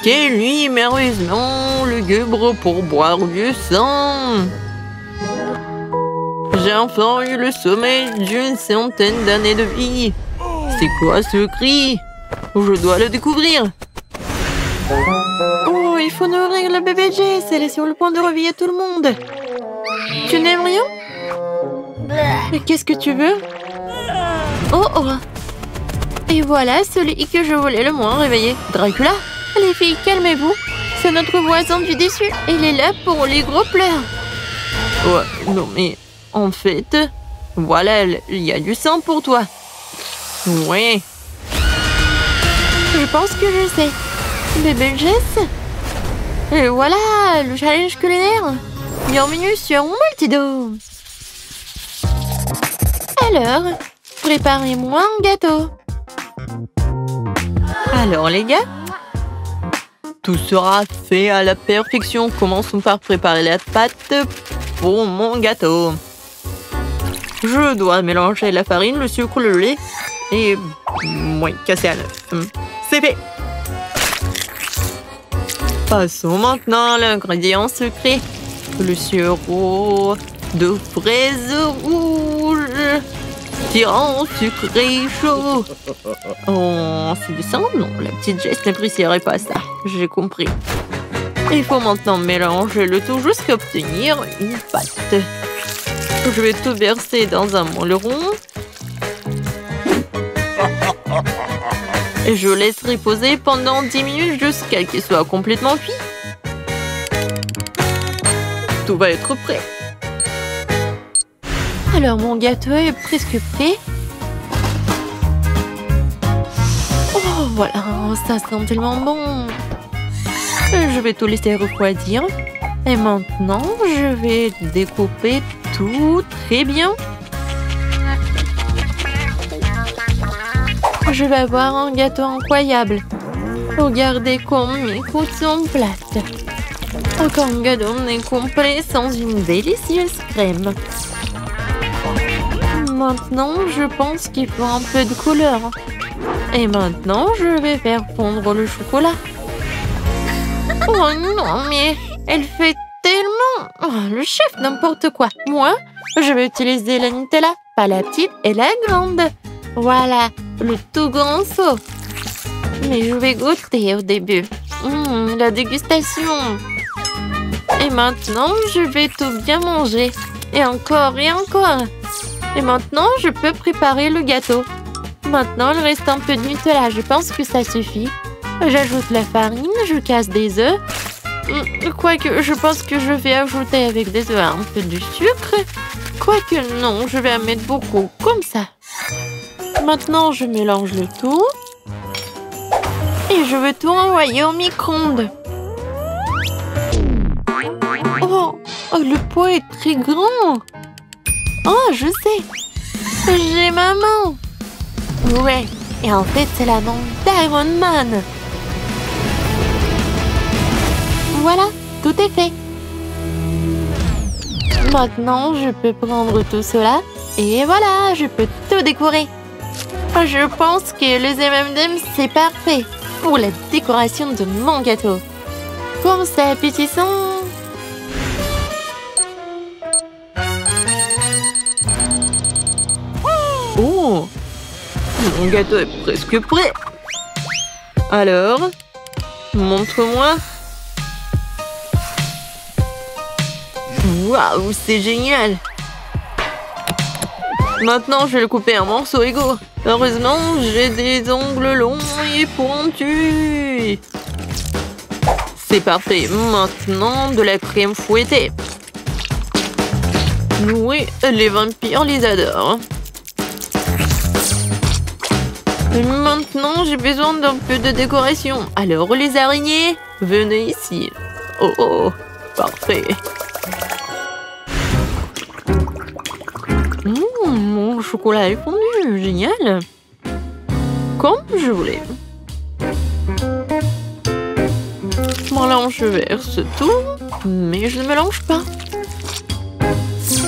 Quelle nuit merveilleusement lugubre pour boire du sang. J'ai enfin eu le sommeil d'une centaine d'années de vie. C'est quoi ce cri? Je dois le découvrir. Oh, il faut nourrir le bébé Jess. Elle est sur le point de réveiller tout le monde. Tu n'aimes rien? Mais qu'est-ce que tu veux? Oh oh. Et voilà celui que je voulais le moins réveiller. Dracula? Les filles, calmez-vous. C'est notre voisin du dessus. Il est là pour les gros pleurs. Ouais, non mais... En fait... Voilà, il y a du sang pour toi. Ouais. Je pense que je sais. Bébé Jess. Et voilà, le challenge culinaire. Bienvenue sur Multido. Alors, préparez-moi un gâteau. Alors les gars, tout sera fait à la perfection. Commençons par préparer la pâte pour mon gâteau. Je dois mélanger la farine, le sucre, le lait et... Oui, casser à l'œuf. C'est fait. Passons maintenant à l'ingrédient secret. Le sirop de fraises rouges. Tirant sucré chaud. Oh, c'est du sang? Non, la petite Jess n'apprécierait pas ça. J'ai compris. Il faut maintenant mélanger le tout jusqu'à obtenir une pâte. Je vais tout verser dans un moule rond. Et je laisse reposer pendant 10 minutes jusqu'à qu'il soit complètement cuit. Tout va être prêt. Alors, mon gâteau est presque prêt. Oh, voilà, ça sent tellement bon. Je vais tout laisser refroidir. Et maintenant, je vais découper tout très bien. Je vais avoir un gâteau incroyable. Regardez comme mes côtes sont plates. Aucun gâteau n'est complet sans une délicieuse crème. Maintenant, je pense qu'il faut un peu de couleur. Et maintenant, je vais faire fondre le chocolat. Oh non, mais elle fait tellement... Oh, le chef, n'importe quoi. Moi, je vais utiliser la Nutella, pas la petite et la grande. Voilà, le tout grand seau. Mais je vais goûter au début. La dégustation. Et maintenant, je vais tout bien manger. Et encore et encore. Et maintenant, je peux préparer le gâteau. Maintenant, il reste un peu de Nutella. Je pense que ça suffit. J'ajoute la farine, je casse des œufs. Quoique, je pense que je vais ajouter avec des œufs un peu de sucre. Quoique, non, je vais en mettre beaucoup, comme ça. Maintenant, je mélange le tout. Et je vais tout envoyer au micro-ondes. Oh, le pot est très grand. Oh, je sais. J'ai ma main. Ouais, et en fait, c'est la main d'Iron Man. Voilà, tout est fait. Maintenant, je peux prendre tout cela. Et voilà, je peux tout décorer. Je pense que les M&M's, c'est parfait pour la décoration de mon gâteau. Comme c'est appétissant. Oh, mon gâteau est presque prêt. Alors, montre-moi. Waouh, c'est génial. Maintenant, je vais le couper en morceaux égaux. Heureusement, j'ai des ongles longs et pointus. C'est parfait. Maintenant, de la crème fouettée. Oui, les vampires les adorent. Et maintenant, j'ai besoin d'un peu de décoration. Alors, les araignées, venez ici. Oh, oh, parfait. Mon chocolat est fondu, génial. Comme je voulais. Voilà, je verse tout, mais je ne mélange pas.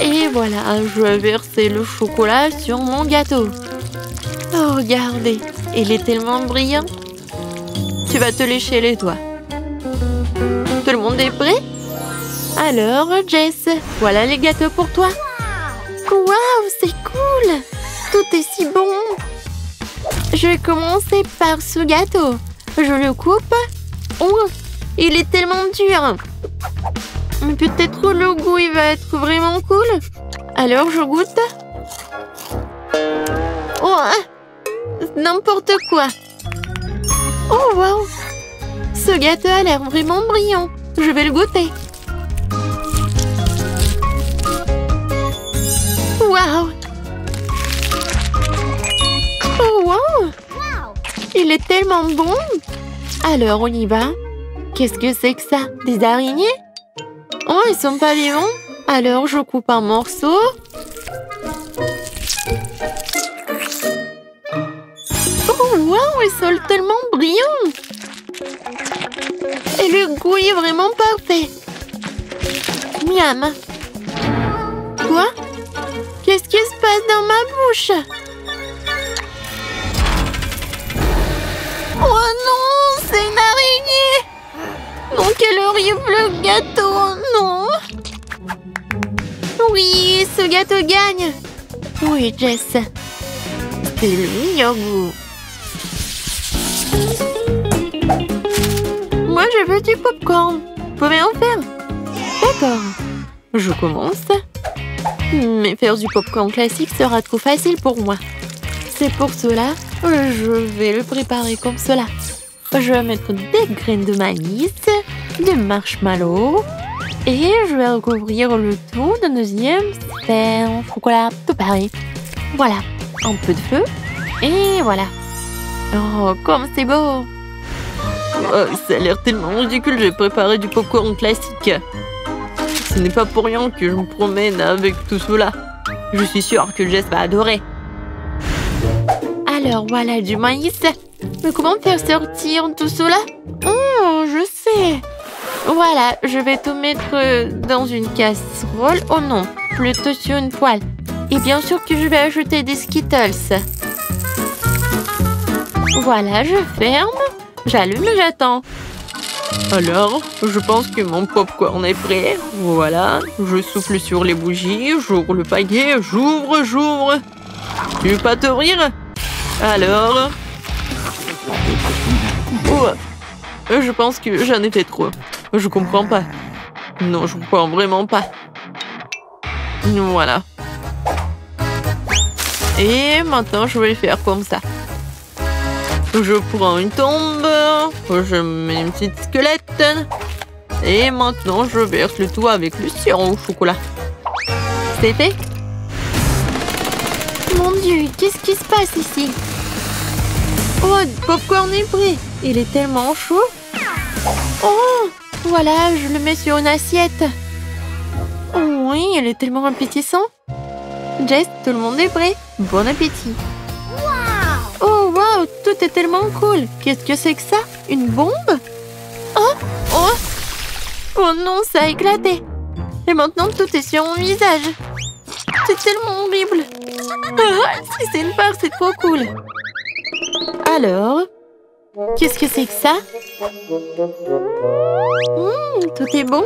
Et voilà, je vais verser le chocolat sur mon gâteau. Oh, regardez, il est tellement brillant. Tu vas te lécher les doigts. Tout le monde est prêt? Alors, Jess, voilà les gâteaux pour toi. Waouh, c'est cool! Tout est si bon! Je vais commencer par ce gâteau. Je le coupe. Oh, il est tellement dur. Mais peut-être le goût, il va être vraiment cool. Alors, je goûte. Oh, n'importe quoi. Oh, waouh! Ce gâteau a l'air vraiment brillant. Je vais le goûter. Waouh! Oh, wow! Il est tellement bon! Alors, on y va. Qu'est-ce que c'est que ça? Des araignées? Oh, ils sont pas vivants? Alors, je coupe un morceau. Oh, wow! Ils sont tellement brillants! Et le goût est vraiment parfait. Miam! Quoi? Qu'est-ce qui se passe dans ma bouche? Oh non, c'est une araignée! Non, quel horrible gâteau! Non! Oui, ce gâteau gagne! Oui, Jess. C'est le meilleur goût. Moi, je veux du popcorn. Vous pouvez en faire? D'accord. Je commence. Mais faire du popcorn classique sera trop facile pour moi. C'est pour cela, je vais le préparer comme cela. Je vais mettre des graines de maïs, de marshmallow et je vais recouvrir le tout d'un deuxième sphère en chocolat tout pareil. Voilà, un peu de feu et voilà. Oh, comme c'est beau! Oh, ça a l'air tellement ridicule, j'ai préparé du popcorn classique. Ce n'est pas pour rien que je me promène avec tout cela. Je suis sûre que Jess va adorer. Alors voilà du maïs. Mais comment faire sortir tout cela? Oh, je sais. Voilà, je vais tout mettre dans une casserole. Oh non, plutôt sur une poêle. Et bien sûr que je vais ajouter des Skittles. Voilà, je ferme. J'allume et j'attends. Alors, je pense que mon popcorn est prêt. Voilà, je souffle sur les bougies, j'ouvre le paquet, j'ouvre. Tu veux pas t'ouvrir? Alors... Oh, je pense que j'en ai fait trop. Je comprends pas. Non, je comprends vraiment pas. Voilà. Et maintenant, je vais faire comme ça. Je prends une tombe, je mets une petite squelette. Et maintenant, je verse le tout avec le sirop au chocolat. C'est fait? Mon Dieu, qu'est-ce qui se passe ici? Oh, le popcorn est prêt. Il est tellement chaud. Oh, voilà, je le mets sur une assiette. Oh oui, il est tellement appétissant. Jess, tout le monde est prêt. Bon appétit. Oh, wow, tout est tellement cool. Qu'est-ce que c'est que ça? Une bombe? Oh, oh, oh non, ça a éclaté. Et maintenant, tout est sur mon visage. C'est tellement horrible. Ah, si c'est une part, c'est trop cool. Alors, qu'est-ce que c'est que ça? Tout est bon.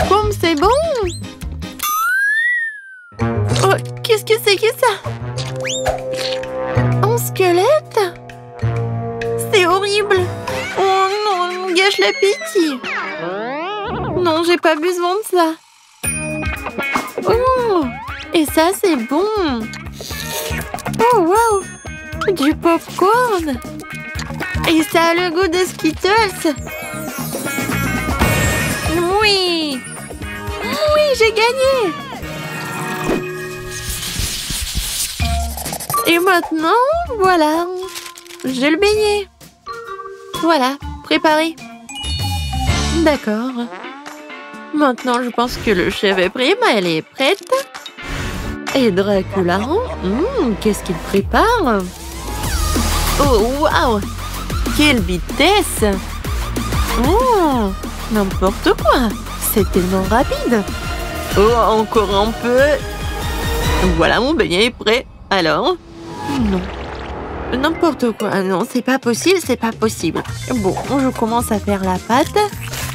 Comme c'est bon. Oh, qu'est-ce que c'est que ça? Un squelette? C'est horrible. Oh non, on me gâche l'appétit. Non, j'ai pas besoin de ça. Oh, et ça, c'est bon. Oh, wow. Du popcorn. Et ça a le goût de Skittles. Oui. Oui, j'ai gagné. Et maintenant, voilà. J'ai le beignet. Voilà, préparé. D'accord. Maintenant, je pense que le chef est prêt. Elle est prête. Et Dracula, qu'est-ce qu'il prépare? Oh, waouh! Quelle vitesse! Oh, n'importe quoi! C'est tellement rapide! Oh, encore un peu! Voilà, mon beignet est prêt. Alors? Non. N'importe quoi. Non, c'est pas possible, c'est pas possible. Bon, je commence à faire la pâte.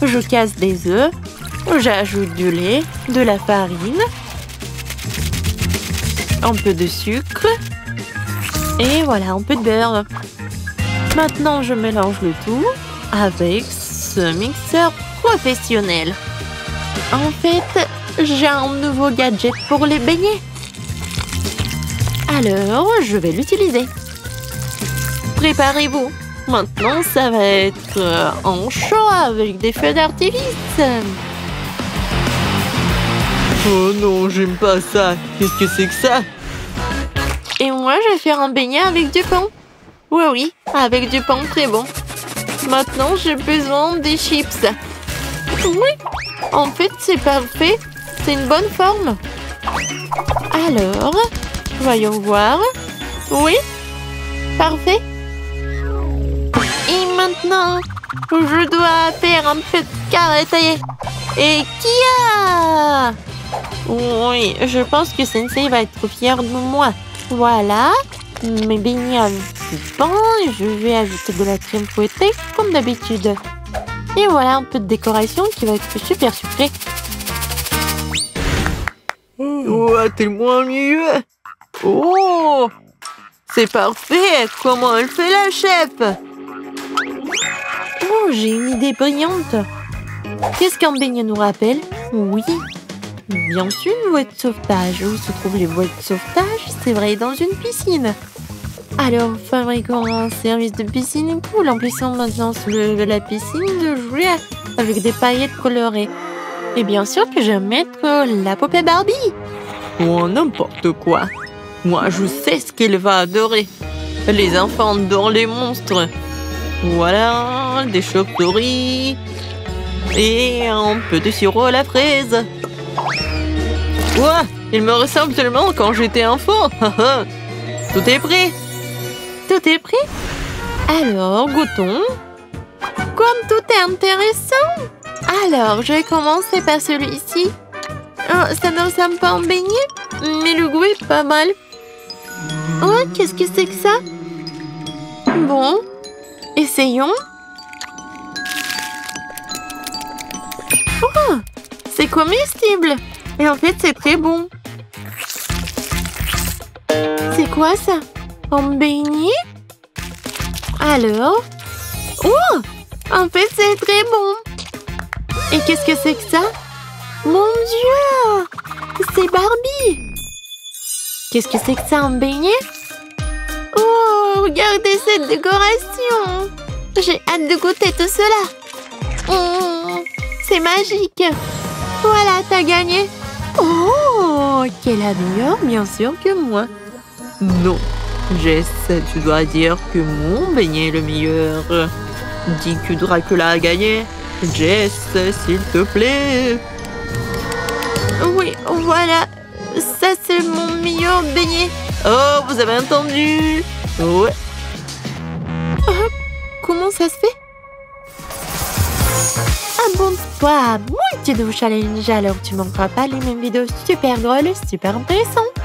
Je casse des œufs. J'ajoute du lait, de la farine, un peu de sucre et voilà, un peu de beurre. Maintenant, je mélange le tout avec ce mixeur professionnel. En fait, j'ai un nouveau gadget pour les beignets. Alors, je vais l'utiliser. Préparez-vous. Maintenant, ça va être en chaud avec des feux d'artifice. Oh non, j'aime pas ça. Qu'est-ce que c'est que ça? Et moi, je vais faire un beignet avec du pain. Oui, avec du pain très bon. Maintenant, j'ai besoin des chips. Oui, en fait, c'est parfait. C'est une bonne forme. Alors, voyons voir. Oui, parfait. Et maintenant, je dois faire un peu de carré taillé. Et kia! Oui, je pense que Sensei va être fier de moi. Voilà, mes beignets avec du pain. Je vais ajouter de la crème fouettée comme d'habitude. Et voilà un peu de décoration qui va être super sucrée. Ouais, tellement mieux. Oh, c'est parfait. Comment elle fait la chef? Oh, j'ai une idée brillante. Qu'est-ce qu'un beignet nous rappelle? Oui, bien sûr, une bouée de sauvetage. Où se trouvent les bouées de sauvetage? C'est vrai, dans une piscine. Alors, fabriquons un service de piscine cool. Emplissons maintenant sous la piscine de jouer avec des paillettes colorées. Et bien sûr que je vais mettre la poupée Barbie. Oh, n'importe quoi. Moi, je sais ce qu'elle va adorer. Les enfants adorent les monstres. Voilà, des chauves-souris. Et un peu de sirop à la fraise. Ouah, il me ressemble tellement quand j'étais enfant. Tout est prêt. Tout est prêt? Alors, goûtons. Comme tout est intéressant. Alors, je vais commencer par celui-ci. Oh, ça ne ressemble pas à un beignet, mais le goût est pas mal. Oh, qu'est-ce que c'est que ça? Bon, essayons. Oh, c'est comestible. Et en fait, c'est très bon. C'est quoi ça? Un beignet? Alors? Oh! En fait, c'est très bon. Et qu'est-ce que c'est que ça? Mon Dieu! C'est Barbie! Qu'est-ce que c'est que ça, un beignet? Oh, regardez cette décoration! J'ai hâte de goûter tout cela. C'est magique. Voilà, t'as gagné. Oh, quelle a meilleure, bien sûr, que moi. Non, Jess, tu dois dire que mon beignet est le meilleur. Dis que Dracula a gagné. Jess, s'il te plaît. Oui, voilà. Ça, c'est mon meilleur beignet. Oh, vous avez entendu? Ouais. Comment ça se fait? Abonne-toi à mon YouTube challenge, alors tu manqueras pas les mêmes vidéos super drôles, super intéressantes.